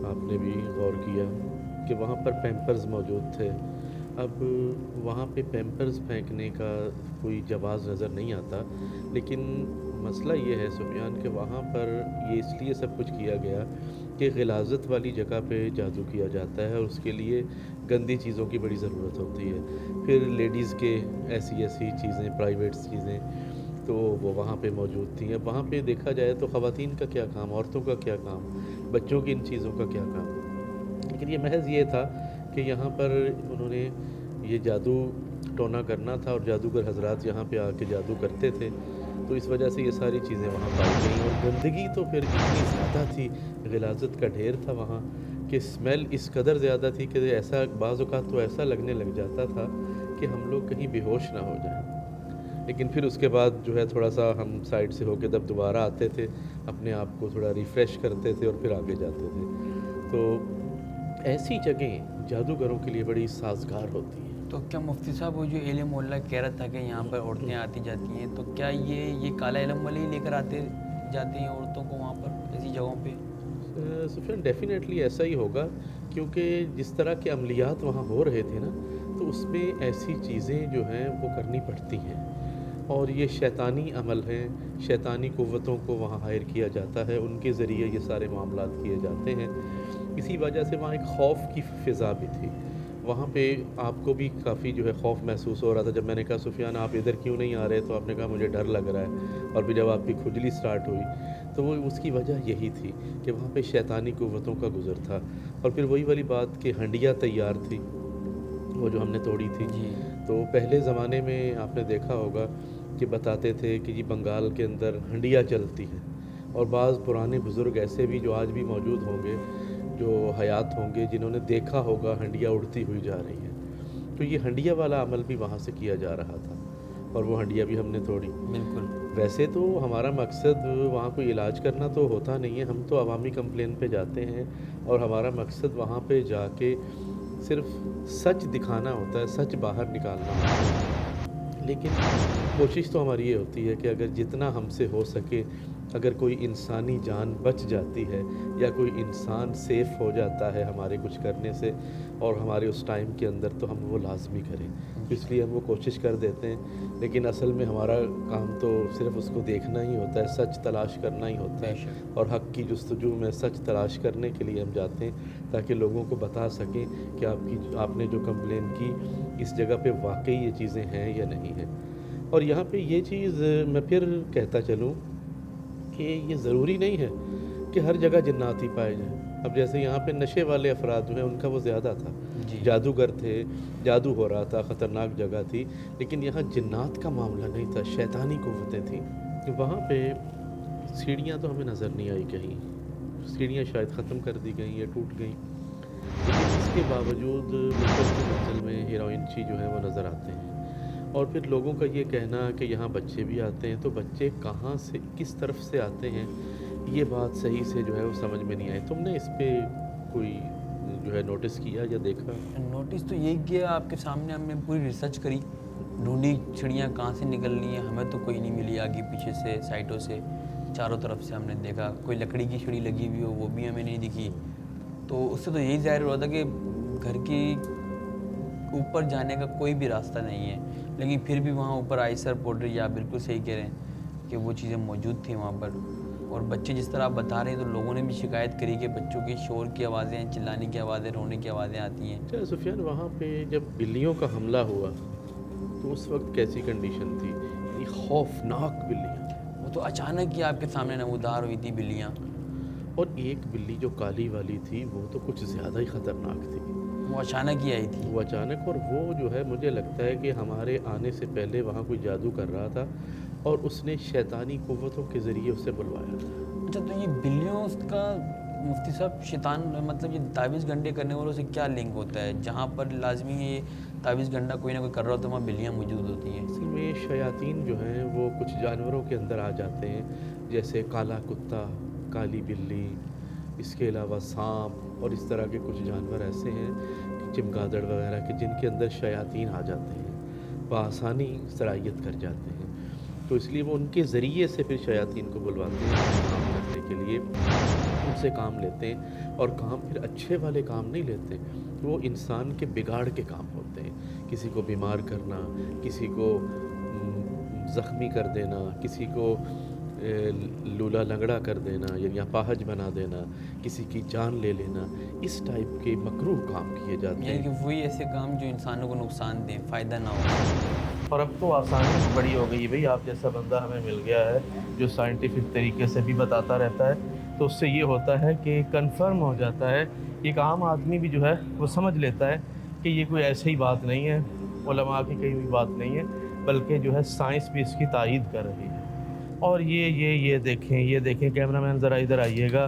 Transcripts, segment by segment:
آپ نے بھی غور کیا کہ وہاں پر پیمپرز موجود تھے. اب وہاں پہ پیمپرز پھینکنے کا کوئی جواز نظر نہیں آتا، لیکن مسئلہ یہ ہے سفیان کہ وہاں پر یہ اس لیے سب کچھ کیا گیا کہ غلاظت والی جگہ پہ جادو کیا جاتا ہے اور اس کے لیے گندی چیزوں کی بڑی ضرورت ہوتی ہے. پھر لیڈیز کے ایسی چیزیں، پرائیویٹ چیزیں، تو وہ وہاں پہ موجود تھیں. اب وہاں پہ دیکھا جائے تو خواتین کا کیا کام، عورتوں کا کیا کام، بچوں کی ان چیزوں کا کیا کام. لیکن یہ محض یہ تھا کہ یہاں پر انہوں نے یہ جادو ٹونا کرنا تھا اور جادوگر حضرات یہاں پہ آ کے جادو کرتے تھے، تو اس وجہ سے یہ ساری چیزیں وہاں پائی گئیں. اور گندگی تو پھر اتنی زیادہ تھی، غلاظت کا ڈھیر تھا وہاں، کہ اسمیل اس قدر زیادہ تھی کہ ایسا بعض اوقات تو ایسا لگنے لگ جاتا تھا کہ ہم لوگ کہیں بے ہوش نہ ہو جائیں. لیکن پھر اس کے بعد جو ہے تھوڑا سا ہم سائڈ سے ہو کے جب دوبارہ آتے تھے، اپنے آپ کو تھوڑا ریفریش کرتے تھے اور پھر آگے جاتے تھے. تو ایسی جگہیں جادوگروں کے لیے بڑی سازگار ہوتی ہیں. تو کیا مفتی صاحب وہ جو علم مولا کہہ رہا تھا کہ یہاں پر عورتیں آتی جاتی ہیں، تو کیا یہ کالا علم والے ہی لے کر آتے جاتے ہیں عورتوں کو وہاں پر ایسی جگہوں پہ؟ سفیان ڈیفینیٹلی ایسا ہی ہوگا، کیونکہ جس طرح کے عملیات وہاں ہو رہے تھے نا، تو اس میں ایسی چیزیں جو ہیں وہ کرنی پڑتی ہیں. اور یہ شیطانی عمل ہیں، شیطانی قوتوں کو وہاں ہائر کیا جاتا ہے، ان کے ذریعے یہ سارے معاملات کیے جاتے ہیں. اسی وجہ سے وہاں ایک خوف کی فضا بھی تھی. وہاں پہ آپ کو بھی کافی جو ہے خوف محسوس ہو رہا تھا. جب میں نے کہا سفیان آپ ادھر کیوں نہیں آ رہے، تو آپ نے کہا مجھے ڈر لگ رہا ہے. اور پھر جب آپ کی کھجلی سٹارٹ ہوئی تو وہ اس کی وجہ یہی تھی کہ وہاں پہ شیطانی قوتوں کا گزر تھا. اور پھر وہی والی بات کہ ہنڈیا تیار تھی، وہ جو ہم نے توڑی تھی. جی. تو پہلے زمانے میں آپ نے دیکھا ہوگا کہ بتاتے تھے کہ جی بنگال کے اندر ہنڈیا چلتی ہے. اور بعض پرانے بزرگ ایسے بھی جو آج بھی موجود ہوں گے، جو حیات ہوں گے، جنہوں نے دیکھا ہوگا ہنڈیا اڑتی ہوئی جا رہی ہے. تو یہ ہنڈیا والا عمل بھی وہاں سے کیا جا رہا تھا، اور وہ ہنڈیا بھی ہم نے توڑی. بالکل. ویسے تو ہمارا مقصد وہاں کوئی علاج کرنا تو ہوتا نہیں ہے، ہم تو عوامی کمپلین پہ جاتے ہیں، اور ہمارا مقصد وہاں پہ جا کے صرف سچ دکھانا ہوتا ہے، سچ باہر نکالنا ہوتا ہے. لیکن کوشش تو ہماری یہ ہوتی ہے کہ اگر جتنا ہم سے ہو سکے، اگر کوئی انسانی جان بچ جاتی ہے یا کوئی انسان سیف ہو جاتا ہے ہمارے کچھ کرنے سے اور ہمارے اس ٹائم کے اندر، تو ہم وہ لازمی کریں. اس لیے ہم وہ کوشش کر دیتے ہیں. لیکن اصل میں ہمارا کام تو صرف اس کو دیکھنا ہی ہوتا ہے، سچ تلاش کرنا ہی ہوتا ہے. اور حق کی جستجو میں سچ تلاش کرنے کے لیے ہم جاتے ہیں، تاکہ لوگوں کو بتا سکیں کہ آپ نے جو کمپلین کی اس جگہ پہ واقعی یہ چیزیں ہیں یا نہیں ہیں. اور یہاں پہ یہ چیز میں پھر کہتا چلوں کہ یہ ضروری نہیں ہے کہ ہر جگہ جنات ہی پائے جائیں. اب جیسے یہاں پہ نشے والے افراد جو ہیں ان کا وہ زیادہ تھا، جادوگر تھے، جادو ہو رہا تھا، خطرناک جگہ تھی. لیکن یہاں جنات کا معاملہ نہیں تھا، شیطانی قوتیں تھیں. وہاں پہ سیڑھیاں تو ہمیں نظر نہیں آئی کہیں، سیڑھیاں شاید ختم کر دی گئیں یا ٹوٹ گئیں. لیکن اس کے باوجود منزل میں ہیروئنچی جو ہے وہ نظر آتے ہیں. اور پھر لوگوں کا یہ کہنا کہ یہاں بچے بھی آتے ہیں، تو بچے کہاں سے، کس طرف سے آتے ہیں، یہ بات صحیح سے جو ہے وہ سمجھ میں نہیں آئی. تم نے اس پہ کوئی جو ہے نوٹس کیا یا دیکھا؟ نوٹس تو یہی کیا، آپ کے سامنے ہم نے پوری ریسرچ کری، ڈھونڈی چڑیاں کہاں سے نکل رہی ہیں، ہمیں تو کوئی نہیں ملی. آگے پیچھے سے، سائٹوں سے، چاروں طرف سے ہم نے دیکھا. کوئی لکڑی کی چھڑی لگی ہوئی ہو وہ بھی ہمیں نہیں دکھی. تو اس سے تو یہی ظاہر ہوا تھا کہ گھر کی اوپر جانے کا کوئی بھی راستہ نہیں ہے. لیکن پھر بھی وہاں اوپر آئسر پوڈری، آپ بالکل صحیح کہہ رہے ہیں کہ وہ چیزیں موجود تھیں وہاں پر. اور بچے جس طرح آپ بتا رہے ہیں، تو لوگوں نے بھی شکایت کری کہ بچوں کی شور کی آوازیں، چلانے کی آوازیں، رونے کی آوازیں آتی ہیں. اچھا سفیان، وہاں پہ جب بلیوں کا حملہ ہوا تو اس وقت کیسی کنڈیشن تھی؟ یعنی خوفناک بلیاں. وہ تو اچانک ہی آپ کے سامنے نمودار ہوئی تھی بلیاں. اور ایک بلی جو کالی والی تھی وہ تو کچھ زیادہ ہی خطرناک تھی. وہ اچانک ہی آئی تھی. وہ اچانک، اور وہ جو ہے مجھے لگتا ہے کہ ہمارے آنے سے پہلے وہاں کوئی جادو کر رہا تھا اور اس نے شیطانی قوتوں کے ذریعے اسے بلوایا تھا. اچھا، تو یہ بلیوں کا مفتی صاحب شیطان، مطلب یہ تعویذ گھنٹے کرنے والوں سے کیا لنک ہوتا ہے؟ جہاں پر لازمی یہ تعویذ گھنٹا کوئی نہ کوئی کر رہا ہوتا ہے، وہاں بلیاں موجود ہوتی ہیں. اصل میں شیاطین جو ہیں وہ کچھ جانوروں کے اندر آ جاتے ہیں، جیسے کالا کتا، کالی بلی، اس کے علاوہ سانپ، اور اس طرح کے کچھ جانور ایسے ہیں، چمگادڑ وغیرہ کے، جن کے اندر شیاطین آ جاتے ہیں، بآسانی سرایت کر جاتے ہیں. تو اس لیے وہ ان کے ذریعے سے پھر شیاطین کو بلواتے ہیں کام کرنے کے کے لیے ان سے کام لیتے ہیں، اور کام پھر اچھے والے کام نہیں لیتے، وہ انسان کے بگاڑ کے کام ہوتے ہیں، کسی کو بیمار کرنا، کسی کو زخمی کر دینا، کسی کو لولا لنگڑا کر دینا، یعنی اپاہج بنا دینا، کسی کی جان لے لینا، اس ٹائپ کے مکروہ کام کیے جاتے یعنی ہیں۔ کہ وہی ایسے کام جو انسانوں کو نقصان دیں، فائدہ نہ ہو۔ اور اب تو آسانی بڑی ہو گئی بھئی، آپ جیسا بندہ ہمیں مل گیا ہے جو سائنٹیفک طریقے سے بھی بتاتا رہتا ہے، تو اس سے یہ ہوتا ہے کہ کنفرم ہو جاتا ہے، ایک عام آدمی بھی جو ہے وہ سمجھ لیتا ہے کہ یہ کوئی ایسی ہی بات نہیں ہے، علماء کی کہی ہوئی بات نہیں ہے، بلکہ جو ہے سائنس بھی اس کی تائید کر رہی ہے۔ اور یہ دیکھیں کیمرہ مین ذرا ادھر آئیے گا،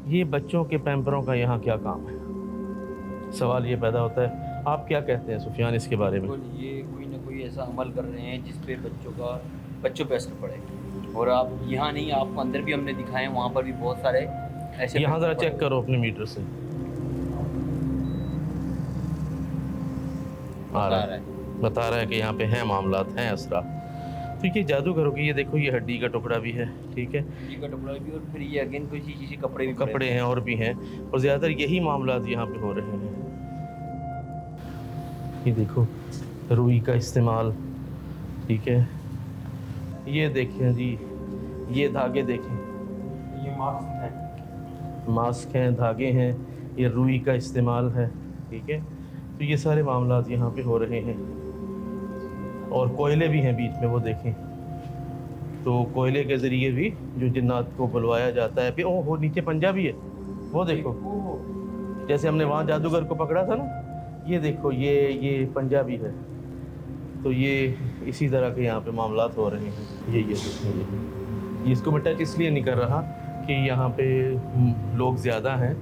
یہ بچوں کے پیمپروں کا یہاں کیا کام ہے؟ سوال یہ پیدا ہوتا ہے، آپ کیا کہتے ہیں سفیان اس کے بارے میں؟ بالکل، یہ کوئی نہ کوئی ایسا عمل کر رہے ہیں جس پہ بچوں پہ اثر پڑے، اور آپ یہاں نہیں، آپ کو اندر بھی ہم نے دکھائے ہیں، وہاں پر بھی بہت سارے ایسے یہاں ذرا چیک کرو اپنے میٹر سے، بتا رہا ہے کہ یہاں پہ ہیں معاملات، ہیں اثرات۔ تو یہ جادوگروں کی، یہ دیکھو یہ ہڈی کا ٹکڑا بھی ہے، ٹھیک ہے، ہڈی کا ٹکڑا بھی، اور پھر یہ اگین کوئی چیز کپڑے بھی کپڑے ہیں اور بھی ہیں، اور زیادہ تر یہی معاملات یہاں پہ ہو رہے ہیں۔ یہ دیکھو روئی کا استعمال، ٹھیک ہے، یہ دیکھیں جی، یہ دھاگے دیکھیں، یہ ماسک ہے، ماسک ہیں، دھاگے ہیں، یہ روئی کا استعمال ہے، ٹھیک ہے۔ تو یہ سارے معاملات یہاں پہ ہو رہے ہیں، اور کوئلے بھی ہیں بیچ میں، وہ دیکھیں، تو کوئلے کے ذریعے بھی جو جنات کو بلوایا جاتا ہے۔ پھر وہ نیچے پنجہ بھی ہے، وہ دیکھو، جیسے ہم نے وہاں جادوگر کو پکڑا تھا نا، یہ دیکھو یہ پنجہ بھی ہے، تو یہ اسی طرح کے یہاں پہ معاملات ہو رہے ہیں۔ یہ اس کو میں ٹچ اس لیے نہیں کر رہا کہ یہاں پہ لوگ زیادہ ہیں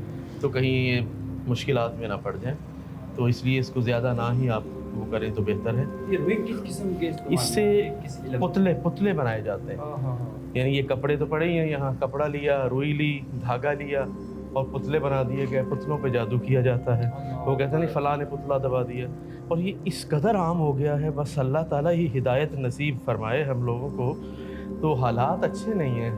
تو کہیں یہ مشکلات میں نہ پڑ جائیں، تو اس لیے اس کو زیادہ نہ ہی آپ وہ کریں تو بہتر ہے۔ یہ روئی کس قسم کے اس سے پتلے بنائے جاتے ہیں، یعنی یہ کپڑے تو پڑے ہی ہیں، یہاں کپڑا لیا، روئی لی، دھاگا لیا، اور پتلے بنا دیے گئے، پتلوں پہ جادو کیا جاتا ہے۔ وہ کہتے ہیں نہیں فلاں نے پتلا دبا دیا، اور یہ اس قدر عام ہو گیا ہے، بس اللہ تعالیٰ ہی ہدایت نصیب فرمائے ہم لوگوں کو، تو حالات اچھے نہیں ہیں۔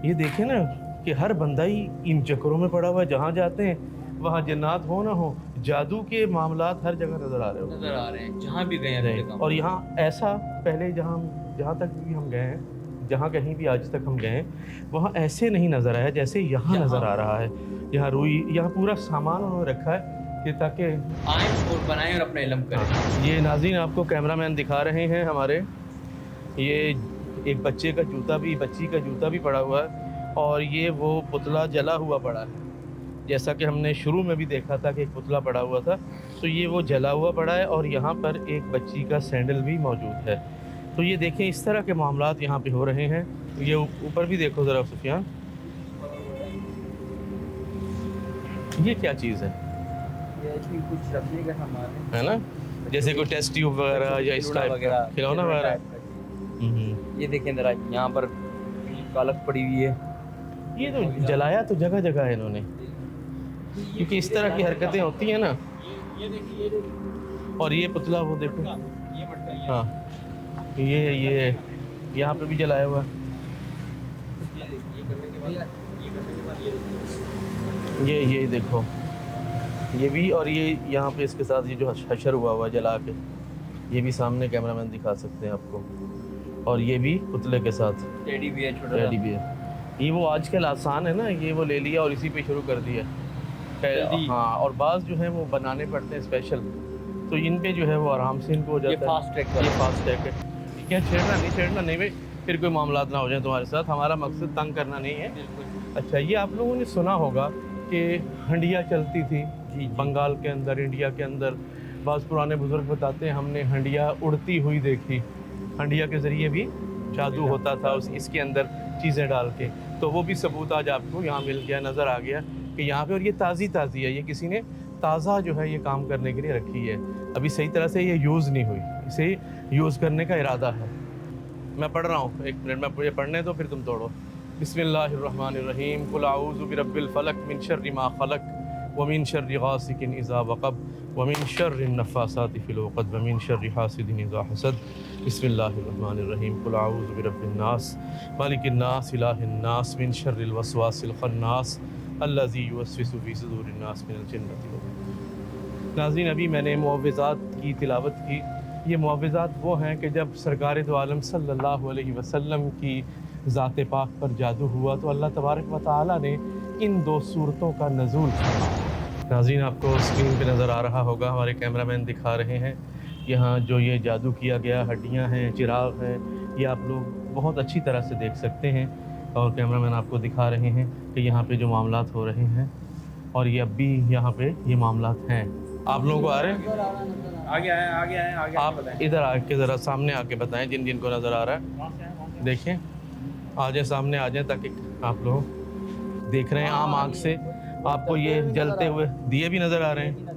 یہ دیکھیں نا کہ ہر بندہ ہی ان چکروں میں پڑا ہوا ہے، جہاں جاتے ہیں وہاں جنات ہو نہ ہو، جادو کے معاملات ہر جگہ نظر آ رہے ہیں، جہاں بھی گئے ہیں۔ اور یہاں ایسا پہلے جہاں تک بھی ہم گئے ہیں، جہاں کہیں بھی آج تک ہم گئے ہیں، وہاں ایسے نہیں نظر آیا جیسے یہاں نظر آ رہا ہے۔ یہاں روئی، یہاں پورا سامان انہوں نے رکھا ہے کہ تاکہ آئیں اور بنائیں اور اپنا علم کریں۔ یہ ناظرین آپ کو کیمرہ مین دکھا رہے ہیں ہمارے، یہ ایک بچے کا جوتا بھی، بچی کا جوتا بھی پڑا ہوا ہے، اور یہ وہ پتلا جلا ہوا پڑا ہے، جیسا کہ ہم نے شروع میں بھی دیکھا تھا کہ ایک پتلا پڑا ہوا تھا، تو یہ وہ جلا ہوا پڑا ہے، اور یہاں پر ایک بچی کا سینڈل بھی موجود ہے۔ تو یہ دیکھیں اس طرح کے معاملات یہاں پہ ہو رہے ہیں۔ یہ اوپر بھی دیکھو ذرا سفیان، یہ کیا چیز ہے؟ یہ کچھ رکھنے کا سامان ہے نا، جیسے کوئی ٹیسٹ ٹیوب وغیرہ یا اس ٹائپ کا کھلونا وغیرہ۔ یہ دیکھیں ذرا، یہاں پر کالک پڑی ہوئی ہے، یہ تو جلایا تو جگہ جگہ ہے انہوں نے، کیونکہ اس طرح کی حرکتیں ہوتی ہیں نا۔ اور یہ پتلا وہ دیکھو، ہاں یہ یہاں پہ بھی جلایا ہوا ہے، یہ دیکھو یہ بھی، اور یہ یہاں پہ اس کے ساتھ یہ جو حشر ہوا جلا کے، یہ بھی سامنے کیمرہ مین دکھا سکتے ہیں آپ کو، اور یہ بھی پتلے کے ساتھ ٹیڈی بھی ہے، چھوٹا ٹیڈی بھی ہے۔ یہ وہ آج کل آسان ہے نا، یہ وہ لے لیا اور اسی پہ شروع کر دیا، ہاں، اور بعض جو ہیں وہ بنانے پڑتے ہیں اسپیشل، تو ان پہ جو ہے وہ آرام سے ان کو ہو جاتا ہے۔ یہ فاسٹ ٹریک ہے، کیا چھیڑنا نہیں بھائی، پھر کوئی معاملات نہ ہو جائیں تمہارے ساتھ، ہمارا مقصد تنگ کرنا نہیں ہے۔ اچھا، یہ آپ لوگوں نے سنا ہوگا کہ ہنڈیا چلتی تھی بنگال کے اندر، انڈیا کے اندر، بعض پرانے بزرگ بتاتے ہیں ہم نے ہنڈیا اڑتی ہوئی دیکھی، ہنڈیا کے ذریعے بھی جادو ہوتا تھا اس کے اندر چیزیں ڈال کے، تو وہ بھی ثبوت آج آپ کو یہاں مل گیا، نظر آ گیا کہ یہاں پہ، اور یہ تازی ہے، یہ کسی نے تازہ جو ہے یہ کام کرنے کے لیے رکھی ہے، ابھی صحیح طرح سے یہ یوز نہیں ہوئی، اسے یوز کرنے کا ارادہ ہے۔ میں پڑھ رہا ہوں، ایک منٹ میں یہ پڑھنے دو پھر تم توڑو۔ بسم اللہ الرحمن الرحیم، قل اعوذ برب الفلق من شر ما خلق ومن شر غاسق اذا وقب ومن شر النفاثات في العقد ومن شر حاسد اذا حسد بسم اللہ الرحمن الرحیم قل اعوذ برب الناس مالک الناس الہ الناس من شر الوسواس الخناس الذی یوسوس فی صدور الناس من الجنۃ والناس۔ ناظرین، ابھی میں نے معوذات کی تلاوت کی۔ یہ معوذات وہ ہیں کہ جب سرکار دو عالم صلی اللہ علیہ وسلم کی ذات پاک پر جادو ہوا تو اللہ تبارک و تعالیٰ نے ان 2 صورتوں کا نزول کیا۔ ناظرین، آپ کو اسکرین پہ نظر آ رہا ہوگا، ہمارے کیمرہ مین دکھا رہے ہیں یہاں جو یہ جادو کیا گیا، ہڈیاں ہیں، چراغ ہیں، یہ آپ لوگ بہت اچھی طرح سے دیکھ سکتے ہیں، اور کیمرہ مین آپ کو دکھا رہے ہیں کہ یہاں پہ جو معاملات ہو رہے ہیں، اور یہ اب بھی یہاں پہ یہ معاملات ہیں۔ آپ لوگوں کو آ رہے ہیں؟ آگے آئے آپ ادھر آ کے ذرا سامنے آ کے بتائیں جن جن کو نظر آ رہا ہے۔ دیکھیں، آ جائیں، سامنے آ جائیں تاکہ آپ لوگ دیکھ رہے ہیں عام آنکھ سے۔ آپ کو یہ جلتے ہوئے دیے بھی نظر آ رہے ہیں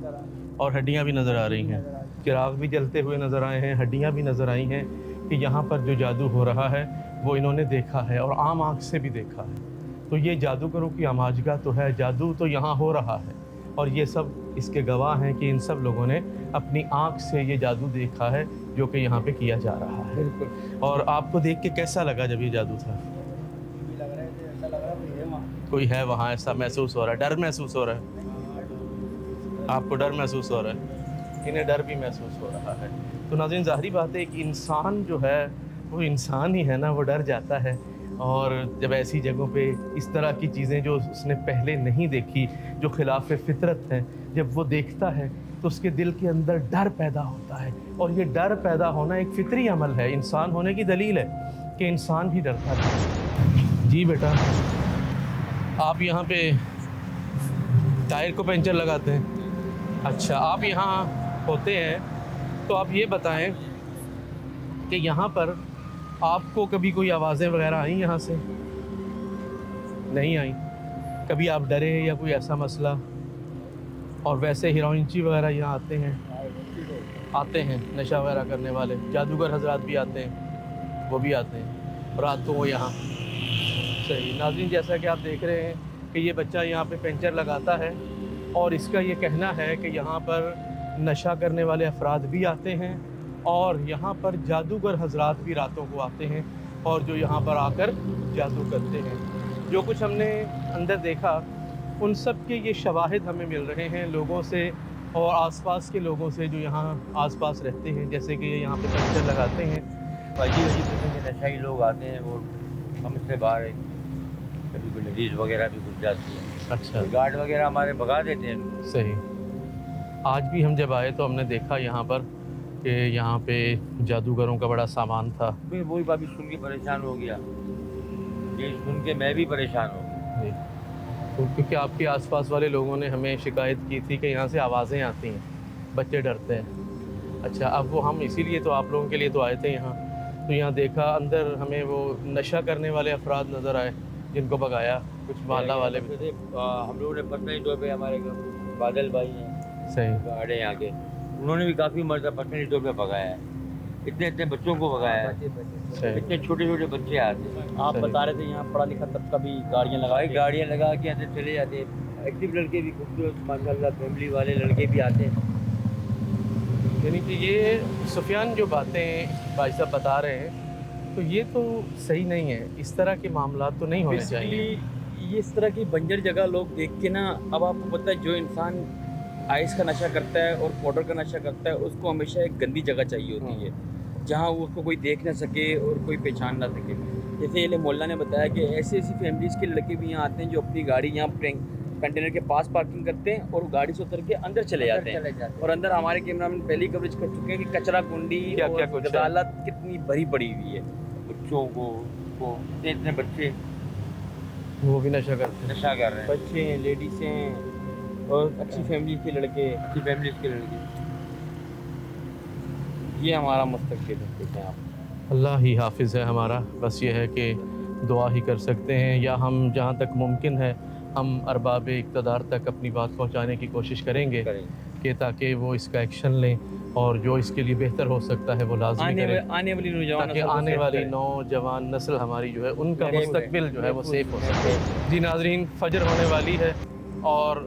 اور ہڈیاں بھی نظر آ رہی ہیں، چراغ بھی جلتے ہوئے نظر آئے ہیں، ہڈیاں بھی نظر آئی ہیں کہ یہاں پر جو جادو ہو رہا ہے وہ انہوں نے دیکھا ہے اور عام آنکھ سے بھی دیکھا ہے۔ تو یہ جادوگروں کی آماجگاہ تو ہے، جادو تو یہاں ہو رہا ہے، اور یہ سب اس کے گواہ ہیں کہ ان سب لوگوں نے اپنی آنکھ سے یہ جادو دیکھا ہے جو کہ یہاں پہ کیا جا رہا ہے۔ اور آپ کو دیکھ کے کیسا لگا جب یہ جادو تھا؟ کوئی ہے وہاں، ایسا محسوس ہو رہا ہے، ڈر محسوس ہو رہا ہے؟ آپ کو ڈر محسوس ہو رہا ہے؟ انہیں ڈر بھی محسوس ہو رہا ہے۔ تو ناظرین، ظاہری بات ہے کہ انسان جو ہے وہ انسان ہی ہے نا، وہ ڈر جاتا ہے، اور جب ایسی جگہوں پہ اس طرح کی چیزیں جو اس نے پہلے نہیں دیکھی، جو خلاف فطرت ہیں، جب وہ دیکھتا ہے تو اس کے دل کے اندر ڈر پیدا ہوتا ہے، اور یہ ڈر پیدا ہونا ایک فطری عمل ہے، انسان ہونے کی دلیل ہے کہ انسان بھی ڈرتا ہے۔ جی بیٹا، آپ یہاں پہ ٹائر کو پنچر لگاتے ہیں؟ اچھا، آپ یہاں ہوتے ہیں تو آپ یہ بتائیں کہ یہاں پر آپ کو کبھی کوئی آوازیں وغیرہ آئیں یہاں سے؟ نہیں آئیں؟ کبھی آپ ڈرے یا کوئی ایسا مسئلہ؟ اور ویسے ہیروئنچی وغیرہ یہاں آتے ہیں نشہ وغیرہ کرنے والے جادوگر حضرات بھی آتے ہیں، وہ بھی آتے ہیں رات کو وہ یہاں؟ صحیح۔ ناظرین، جیسا کہ آپ دیکھ رہے ہیں کہ یہ بچہ یہاں پہ پنچر لگاتا ہے، اور اس کا یہ کہنا ہے کہ یہاں پر نشہ کرنے والے افراد بھی آتے ہیں، اور یہاں پر جادوگر حضرات بھی راتوں کو آتے ہیں، اور جو یہاں پر آ کر جادو کرتے ہیں۔ جو کچھ ہم نے اندر دیکھا ان سب کے یہ شواہد ہمیں مل رہے ہیں لوگوں سے اور آس پاس کے لوگوں سے جو یہاں آس پاس رہتے ہیں، جیسے کہ یہ یہاں پہ پنچر لگاتے ہیں۔ عجیب قسم کے نشائی لوگ آتے ہیں، وہ ہم سے باہر کبھی کوئی لیڈیز وغیرہ بھی گھس جاتی ہے۔ اچھا، گارڈ وغیرہ ہمارے بھگا دیتے ہیں۔ صحیح۔ آج بھی ہم جب آئے تو ہم نے دیکھا یہاں پر کہ یہاں پہ جادوگروں کا بڑا سامان تھا۔ وہی بات سن کے پریشان ہو گیا، یہ سن کے میں بھی پریشان ہو گیا۔ جی، تو کیونکہ آپ کے آس پاس والے لوگوں نے ہمیں شکایت کی تھی کہ یہاں سے آوازیں آتی ہیں، بچے ڈرتے ہیں۔ اچھا، اب وہ ہم اسی لیے تو آپ لوگوں کے لیے تو آئے تھے یہاں، تو یہاں دیکھا اندر ہمیں وہ نشہ کرنے والے افراد نظر آئے جن کو بگایا، کچھ محلہ والے بھی۔ ہم لوگوں نے پرسنلی طور پہ ہمارے بادل بھائی ہیں، صحیح، گارڈ ہیں یہاں کے، انہوں نے بھی کافی مرتبہ پرسنلی طور پہ بھگایا ہے، اتنے بچوں کو بگایا ہے، صحیح۔ اتنے چھوٹے چھوٹے بچے آتے ہیں۔ آپ بتا رہے تھے یہاں پڑھا لکھا طبقہ بھی گاڑیاں گاڑیاں لگا کے اندر چلے جاتے ہیں، ایکٹیو لڑکے بھی خوبصورت ماشاء اللہ فیملی والے لڑکے بھی آتے ہیں۔ یعنی کہ یہ سفیان جو باتیں بھائی صاحب بتا رہے ہیں تو یہ تو صحیح نہیں ہے، اس طرح کے معاملات تو نہیں ہونے چاہیے۔ بیسیکلی یہ اس طرح کی بنجر جگہ لوگ دیکھ کے نا، اب آپ کو پتہ ہے جو انسان آئس کا نشہ کرتا ہے اور پاؤڈر کا نشہ کرتا ہے اس کو ہمیشہ ایک گندی جگہ چاہیے ہوتی ہے جہاں وہ اس کو کوئی دیکھ نہ سکے اور کوئی پہچان نہ سکے۔ جیسے یہ مولا نے بتایا کہ ایسی فیملیز کے لڑکے بھی یہاں آتے ہیں جو اپنی گاڑی یہاں کنٹینر کے پاس پارکنگ کرتے ہیں اور گاڑی سے اتر کے اندر چلے جاتے ہیں، اور اندر ہمارے کیمرہ مین پہلی کوریج کر چکے ہیں کہ کچرا کنڈی اور غدالت کتنی بھری پڑی ہوئی ہے۔ بچوں کو اتنے بچے وہ بھی نشہ کرتے ہیں، نشہ کر رہے ہیں، بچے ہیں، لیڈیز ہیں، اور اچھی فیملی کے لڑکے، اچھی فیملیز کے لڑکے۔ یہ ہمارا مستقبل ہے، دیکھیں آپ۔ اللہ ہی حافظ ہے ہمارا، بس یہ ہے کہ دعا ہی کر سکتے ہیں، یا ہم جہاں تک ممکن ہے ہم ارباب اقتدار تک اپنی بات پہنچانے کی کوشش کریں گے کہ تاکہ وہ اس کا ایکشن لیں اور جو اس کے لیے بہتر ہو سکتا ہے وہ لازمی کریں، آنے والی نوجوان تاکہ آنے والی نوجوان نسل ہماری جو ہے ان کا مستقبل جو ہے وہ سیف ہو سکے۔ جی ناظرین، فجر ہونے والی ہے اور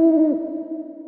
Mm-hmm.